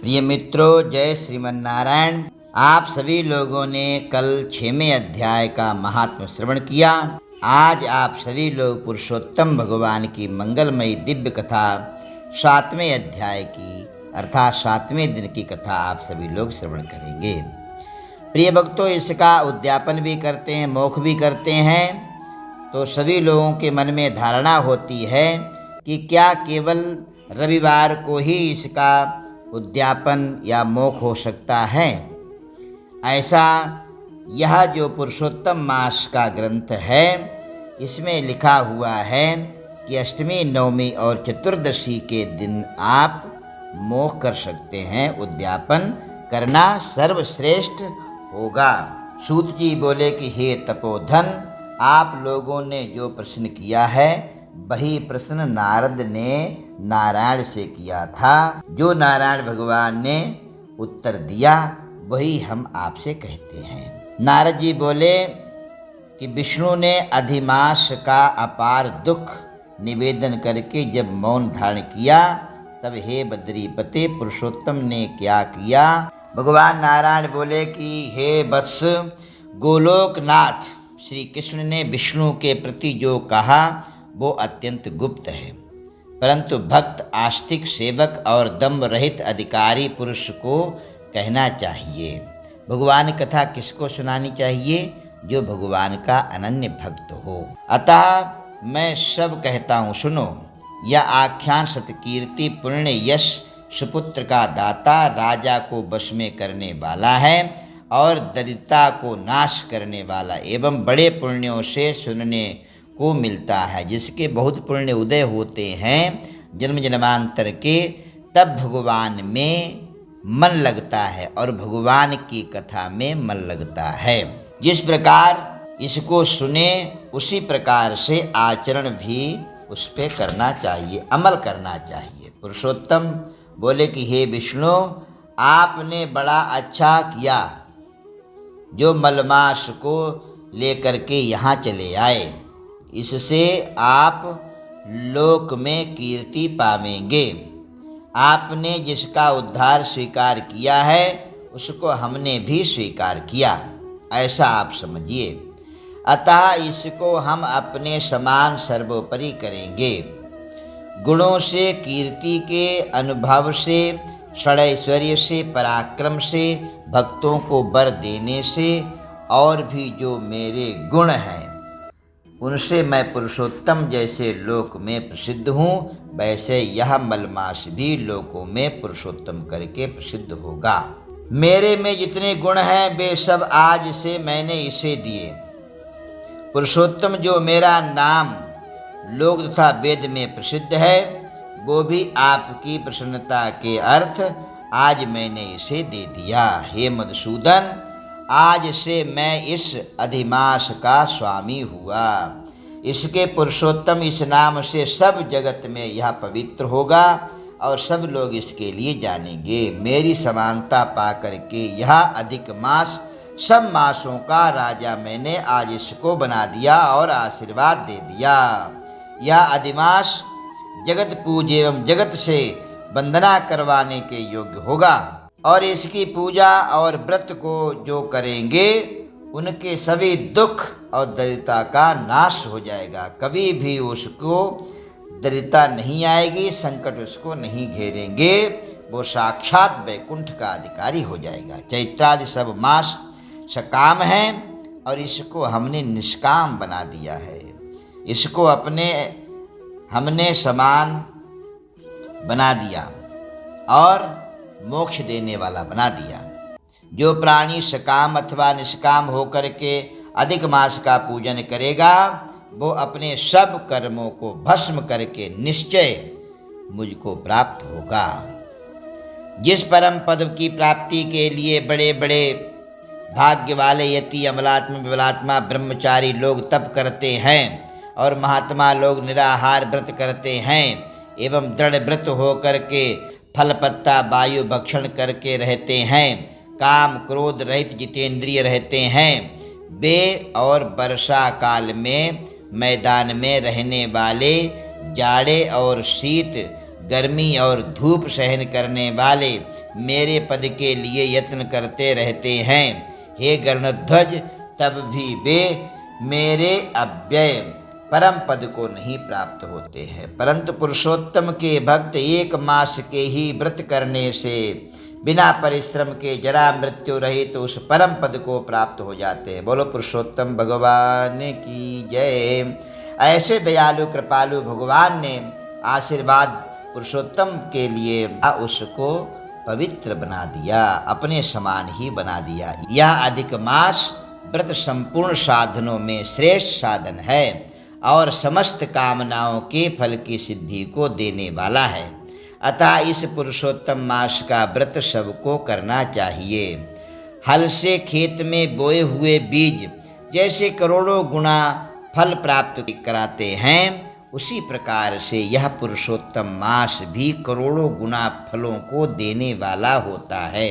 प्रिय मित्रों, जय श्रीमन नारायण। आप सभी लोगों ने कल 6वें अध्याय का महात्म श्रवण किया। आज आप सभी लोग पुरुषोत्तम भगवान की मंगलमयी दिव्य कथा 7वें अध्याय की अर्थात 7वें दिन की कथा आप सभी लोग श्रवण करेंगे। प्रिय भक्तों, इसका उद्यापन भी करते हैं, मौख भी करते हैं, तो सभी लोगों के मन में धारणा होती है कि क्या केवल रविवार को ही इसका उद्यापन या मोक्ष हो सकता है। ऐसा यह जो पुरुषोत्तम मास का ग्रंथ है, इसमें लिखा हुआ है कि अष्टमी, नवमी और चतुर्दशी के दिन आप मोक्ष कर सकते हैं। उद्यापन करना सर्वश्रेष्ठ होगा। सूत जी बोले कि हे तपोधन, आप लोगों ने जो प्रश्न किया है वही प्रश्न नारद ने नारायण से किया था। जो नारायण भगवान ने उत्तर दिया वही हम आपसे कहते हैं। नारद जी बोले कि विष्णु ने अधिमास का अपार दुख निवेदन करके जब मौन धारण किया, तब हे बद्रीपते पुरुषोत्तम ने क्या किया। भगवान नारायण बोले कि हे वत्स गोलोकनाथ, श्री कृष्ण ने विष्णु के प्रति जो कहा वो अत्यंत गुप्त है, परंतु भक्त, आस्तिक, सेवक और दम्भ रहित अधिकारी पुरुष को कहना चाहिए। भगवान कथा किसको सुनानी चाहिए? जो भगवान का अनन्य भक्त हो। अतः मैं सब कहता हूँ, सुनो। यह आख्यान सतकीर्ति, पुण्य, यश, सुपुत्र का दाता, राजा को वश में करने वाला है और दरिद्रता को नाश करने वाला एवं बड़े पुण्यों से सुनने को मिलता है। जिसके बहुत पुण्य उदय होते हैं जन्म जन्मांतर के, तब भगवान में मन लगता है और भगवान की कथा में मन लगता है। जिस प्रकार इसको सुने उसी प्रकार से आचरण भी उस पे करना चाहिए, अमल करना चाहिए। पुरुषोत्तम बोले कि हे विष्णु, आपने बड़ा अच्छा किया जो मलमास को लेकर के यहाँ चले आए। इससे आप लोक में कीर्ति पावेंगे। आपने जिसका उद्धार स्वीकार किया है उसको हमने भी स्वीकार किया, ऐसा आप समझिए। अतः इसको हम अपने समान सर्वोपरि करेंगे। गुणों से, कीर्ति के अनुभव से, षडैश्वर्य से, पराक्रम से, भक्तों को वर देने से और भी जो मेरे गुण हैं उनसे मैं पुरुषोत्तम जैसे लोक में प्रसिद्ध हूँ, वैसे यह मलमास भी लोकों में पुरुषोत्तम करके प्रसिद्ध होगा। मेरे में जितने गुण हैं वे सब आज से मैंने इसे दिए। पुरुषोत्तम जो मेरा नाम लोक तथा वेद में प्रसिद्ध है, वो भी आपकी प्रसन्नता के अर्थ आज मैंने इसे दे दिया। हे मधुसूदन, आज से मैं इस अधिमास का स्वामी हुआ। इसके पुरुषोत्तम इस नाम से सब जगत में यह पवित्र होगा और सब लोग इसके लिए जानेंगे। मेरी समानता पा करके यह अधिक मास सब मासों का राजा मैंने आज इसको बना दिया और आशीर्वाद दे दिया। यह अधिमास जगत पूज एवं जगत से वंदना करवाने के योग्य होगा और इसकी पूजा और व्रत को जो करेंगे उनके सभी दुख और दरिद्रता का नाश हो जाएगा। कभी भी उसको दरिद्रता नहीं आएगी, संकट उसको नहीं घेरेंगे, वो साक्षात वैकुंठ का अधिकारी हो जाएगा। चैत्रादि सब मास सकाम हैं और इसको हमने निष्काम बना दिया है। इसको हमने समान बना दिया और मोक्ष देने वाला बना दिया। जो प्राणी सकाम अथवा निष्काम होकर के अधिक मास का पूजन करेगा, वो अपने सब कर्मों को भस्म करके निश्चय मुझको प्राप्त होगा। जिस परम पद की प्राप्ति के लिए बड़े बड़े भाग्य वाले यति, अमलात्मा, विमलात्मा, ब्रह्मचारी लोग तप करते हैं और महात्मा लोग निराहार व्रत करते हैं एवं दृढ़ व्रत हो करके फल पत्ता वायु भक्षण करके रहते हैं, काम क्रोध रहित जितेंद्रिय रहते हैं, वे और वर्षा काल में मैदान में रहने वाले, जाड़े और शीत, गर्मी और धूप सहन करने वाले, मेरे पद के लिए यत्न करते रहते हैं। हे गरुड़ध्वज, तब भी वे मेरे अव्यय परम पद को नहीं प्राप्त होते हैं, परंतु पुरुषोत्तम के भक्त 1 मास के ही व्रत करने से बिना परिश्रम के जरा मृत्यु रहित तो उस परम पद को प्राप्त हो जाते हैं। बोलो पुरुषोत्तम भगवान की जय। ऐसे दयालु कृपालु भगवान ने आशीर्वाद पुरुषोत्तम के लिए उसको पवित्र बना दिया, अपने समान ही बना दिया। यह अधिक मास व्रत संपूर्ण साधनों में श्रेष्ठ साधन है और समस्त कामनाओं के फल की सिद्धि को देने वाला है। अतः इस पुरुषोत्तम मास का व्रत सबको करना चाहिए। हल से खेत में बोए हुए बीज जैसे करोड़ों गुना फल प्राप्त कराते हैं, उसी प्रकार से यह पुरुषोत्तम मास भी करोड़ों गुना फलों को देने वाला होता है।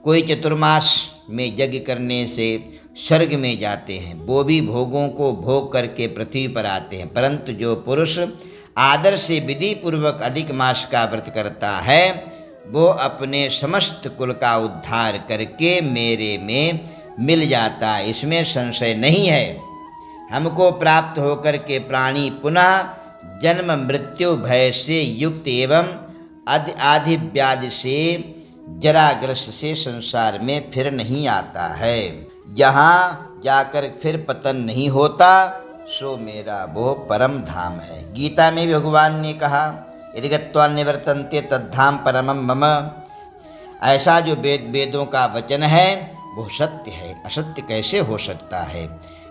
कोई चतुर्मास में यज्ञ करने से स्वर्ग में जाते हैं, वो भी भोगों को भोग करके पृथ्वी पर आते हैं, परंतु जो पुरुष आदर से विधि पूर्वक अधिक मास का व्रत करता है, वो अपने समस्त कुल का उद्धार करके मेरे में मिल जाता है, इसमें संशय नहीं है। हमको प्राप्त होकर के प्राणी पुनः जन्म मृत्यु भय से युक्त एवं आदि व्याधि से जराग्रस्त से संसार में फिर नहीं आता है। जहाँ जाकर फिर पतन नहीं होता, सो मेरा वो परम धाम है। गीता में भी भगवान ने कहा, यदि गत्वा निवर्तन्ते तद्धाम परमम मम। ऐसा जो वेदों का वचन है वो सत्य है, असत्य कैसे हो सकता है।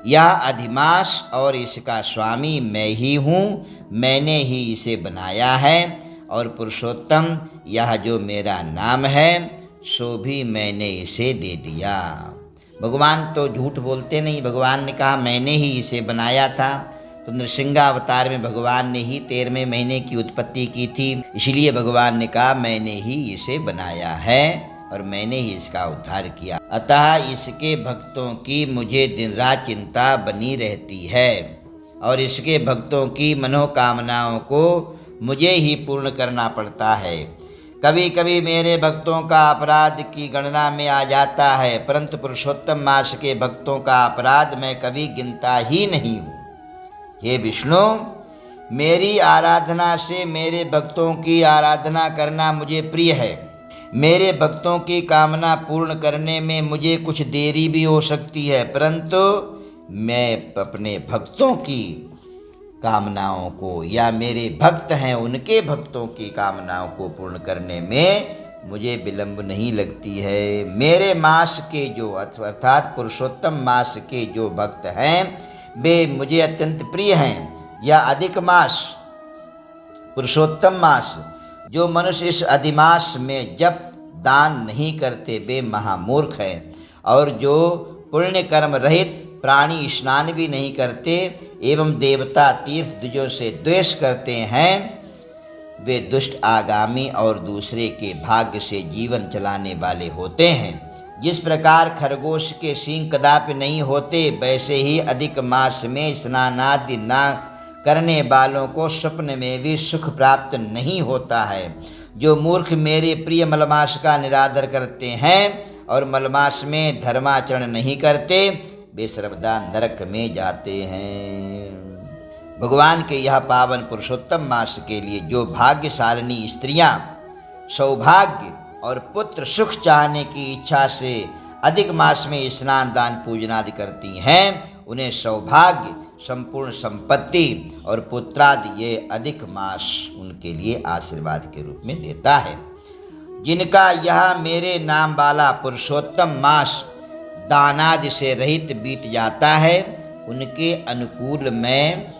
यह अधिमास और इसका स्वामी मैं ही हूँ, मैंने ही इसे बनाया है। और पुरुषोत्तम यह जो मेरा नाम है सो भी मैंने इसे दे दिया। भगवान तो झूठ बोलते नहीं, भगवान ने कहा मैंने ही इसे बनाया था। तो नृसिंहावतार में भगवान ने ही 13वें महीने की उत्पत्ति की थी, इसलिए भगवान ने कहा मैंने ही इसे बनाया है और मैंने ही इसका उद्धार किया। अतः इसके भक्तों की मुझे दिन रात चिंता बनी रहती है और इसके भक्तों की मनोकामनाओं को मुझे ही पूर्ण करना पड़ता है। कभी कभी मेरे भक्तों का अपराध की गणना में आ जाता है, परंतु पुरुषोत्तम मास के भक्तों का अपराध मैं कभी गिनता ही नहीं हूँ। हे विष्णु, मेरी आराधना से मेरे भक्तों की आराधना करना मुझे प्रिय है। मेरे भक्तों की कामना पूर्ण करने में मुझे कुछ देरी भी हो सकती है, परंतु मैं अपने भक्तों की कामनाओं को या मेरे भक्त हैं उनके भक्तों की कामनाओं को पूर्ण करने में मुझे विलंब नहीं लगती है। मेरे मास के जो अर्थात पुरुषोत्तम मास के जो भक्त हैं वे मुझे अत्यंत प्रिय हैं। यह अधिक मास पुरुषोत्तम मास, जो मनुष्य इस अधिमास में जब दान नहीं करते वे महामूर्ख हैं, और जो पुण्य कर्म रहित प्राणी स्नान भी नहीं करते एवं देवता तीर्थ द्विजों से द्वेष करते हैं, वे दुष्ट आगामी और दूसरे के भाग्य से जीवन चलाने वाले होते हैं। जिस प्रकार खरगोश के सींग कदापि नहीं होते, वैसे ही अधिक मास में स्नानादि न करने वालों को स्वप्न में भी सुख प्राप्त नहीं होता है। जो मूर्ख मेरे प्रिय मलमास का निरादर करते हैं और मलमास में धर्माचरण नहीं करते, वे सर्वदा नरक में जाते हैं। भगवान के यह पावन पुरुषोत्तम मास के लिए जो भाग्यशालिनी स्त्रियां सौभाग्य और पुत्र सुख चाहने की इच्छा से अधिक मास में स्नान दान पूजन आदि करती हैं, उन्हें सौभाग्य, संपूर्ण संपत्ति और पुत्रादि ये अधिक मास उनके लिए आशीर्वाद के रूप में देता है। जिनका यह मेरे नाम वाला पुरुषोत्तम मास दानादि से रहित बीत जाता है, उनके अनुकूल मैं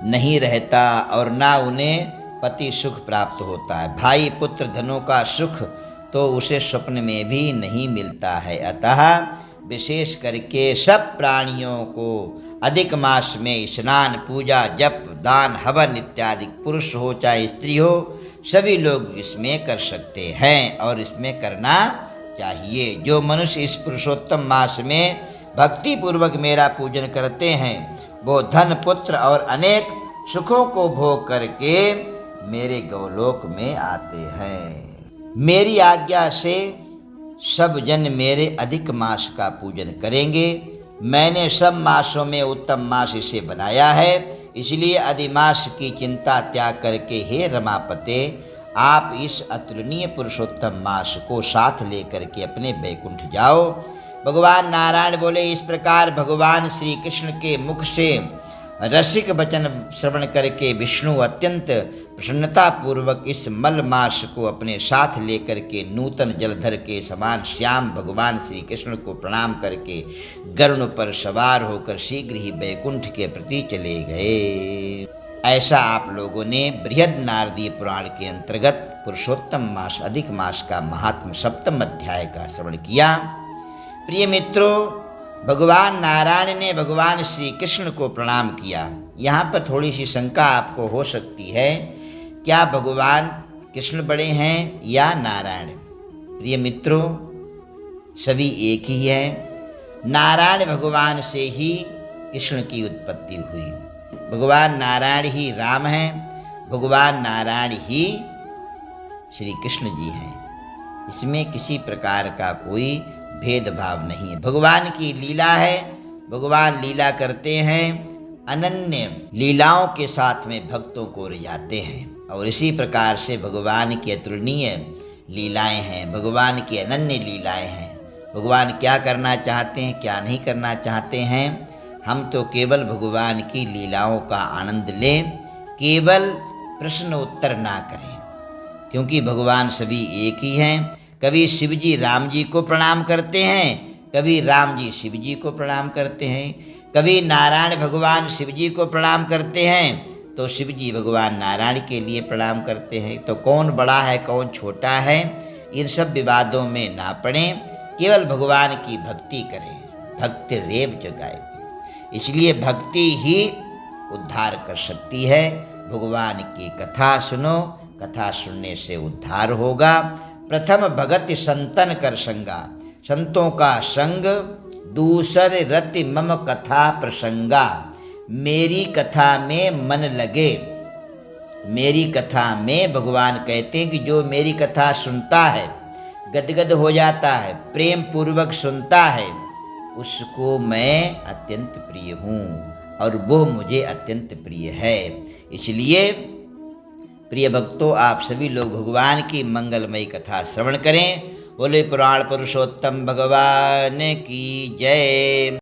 नहीं रहता और ना उन्हें पति सुख प्राप्त होता है। भाई पुत्र धनों का सुख तो उसे स्वप्न में भी नहीं मिलता है। अतः विशेष करके सब प्राणियों को अधिक मास में स्नान, पूजा, जप, दान, हवन इत्यादि पुरुष हो चाहे स्त्री हो, सभी लोग इसमें कर सकते हैं और इसमें करना चाहिए। जो मनुष्य इस पुरुषोत्तम मास में भक्ति पूर्वक मेरा पूजन करते हैं, वो धन, पुत्र और अनेक सुखों को भोग करके मेरे गौलोक में आते हैं। मेरी आज्ञा से सब जन मेरे अधिक मास का पूजन करेंगे। मैंने सब मासों में उत्तम मास इसे बनाया है, इसलिए अधिमास की चिंता त्याग करके हे रमापते आप इस अतुलनीय पुरुषोत्तम मास को साथ लेकर के अपने बैकुंठ जाओ। भगवान नारायण बोले। इस प्रकार भगवान श्री कृष्ण के मुख से रसिक वचन श्रवण करके विष्णु अत्यंत प्रसन्नता पूर्वक इस मल मास को अपने साथ लेकर के नूतन जलधर के समान श्याम भगवान श्री कृष्ण को प्रणाम करके गरुड़ पर सवार होकर शीघ्र ही बैकुंठ के प्रति चले गए। ऐसा आप लोगों ने बृहद नारदीय पुराण के अंतर्गत पुरुषोत्तम मास अधिक मास का महात्म सप्तम अध्याय का श्रवण किया। प्रिय मित्रों, भगवान नारायण ने भगवान श्री कृष्ण को प्रणाम किया। यहाँ पर थोड़ी सी शंका आपको हो सकती है, क्या भगवान कृष्ण बड़े हैं या नारायण? प्रिय मित्रों, सभी एक ही हैं। नारायण भगवान से ही कृष्ण की उत्पत्ति हुई। भगवान नारायण ही राम हैं, भगवान नारायण ही श्री कृष्ण जी हैं। इसमें किसी प्रकार का कोई भेदभाव नहीं है। भगवान की लीला है, भगवान लीला करते हैं, अनन्य लीलाओं के साथ में भक्तों को रिझाते हैं। और इसी प्रकार से भगवान की अतुलनीय लीलाएं हैं, भगवान की अनन्य लीलाएं हैं। भगवान क्या करना चाहते हैं, क्या नहीं करना चाहते हैं, हम तो केवल भगवान की लीलाओं का आनंद लें, केवल प्रश्न उत्तर ना करें, क्योंकि भगवान सभी एक ही हैं। कभी शिव जी राम जी को प्रणाम करते हैं, कभी राम जी शिव जी को प्रणाम करते हैं, कभी नारायण भगवान शिव जी को प्रणाम करते हैं तो शिव जी भगवान नारायण के लिए प्रणाम करते हैं। तो कौन बड़ा है कौन छोटा है, इन सब विवादों में ना पड़ें, केवल भगवान की भक्ति करें। भक्ति रेव जगाए, इसलिए भक्ति ही उद्धार कर सकती है। भगवान की कथा सुनो, कथा सुनने से उद्धार होगा। प्रथम भगति संतन कर संगा, संतों का संग दूसर रति मम कथा प्रसंगा। मेरी कथा में मन लगे, मेरी कथा में भगवान कहते हैं कि जो मेरी कथा सुनता है, गदगद हो जाता है, प्रेम पूर्वक सुनता है, उसको मैं अत्यंत प्रिय हूँ और वो मुझे अत्यंत प्रिय है। इसलिए प्रिय भक्तों, आप सभी लोग भगवान की मंगलमयी कथा श्रवण करें। बोले पुराण पुरुषोत्तम भगवान की जय।